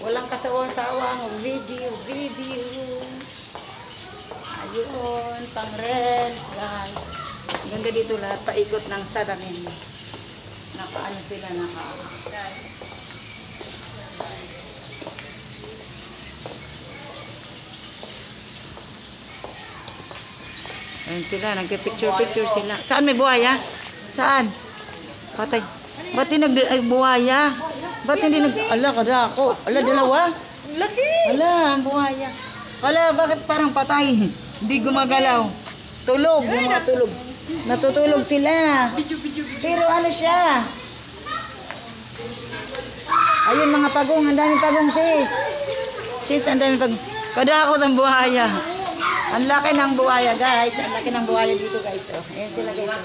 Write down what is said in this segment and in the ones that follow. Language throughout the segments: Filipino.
Walang kasawang-sawang video. Ayun, pang rents, guys. Ganda dito lahat, paikot ng salamin. Nakaano sila, Ayun sila, nagpipicture sila. Saan may buhaya? Saan? Patay. Ba't hindi buhaya? Ba't hindi ala, kadako. Ala, dalawa? Laki! Ala, ang buhaya. Ala, bakit parang patay? Hindi gumagalaw. Tulog, yung mga tulog. Natutulog sila. Pero ano siya? Ayun mga pagong, ang daming pagong sis. Sis, ang daming pagong. Kadako ng buhaya. Ang laki ng buhaya, guys. Ang laki ng buhaya dito, guys. Oh. Ayan sila, guys.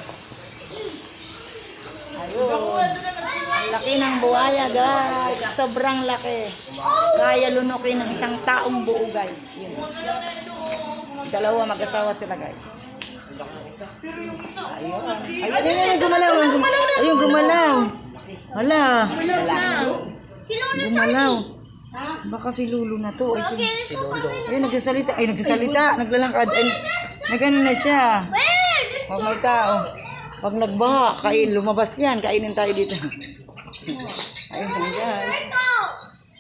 Ayun. Ang laki ng buhaya, guys. Sobrang laki. Kaya lunukin ng isang taong buo, guys. Yun. Dalawa mag-asawa sila, guys. Ayun. Ayun, gumalaw. Ayun, gumalaw. Hala. Gumalaw. Baka si Lulu na to. Ay, si Lulu. Ayun, nagsasalita. Ay, nagsasalita. Naglalangkad. Ay, nagano na siya. Pag may tao. Pag nagbaha, lumabas yan. Kainin tayo dito. Ayun, guys.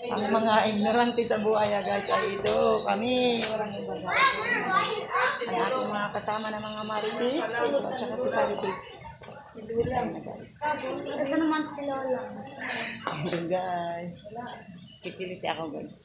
Ang mga ignorante sa buhaya, guys, ay ito. Kami. Walang iba, guys. Ay ating mga kasama na mga marites. At saka si Parites. Si Lula na, guys. Ito naman si Lola. Ayun, guys. Kikiliti ako, guys.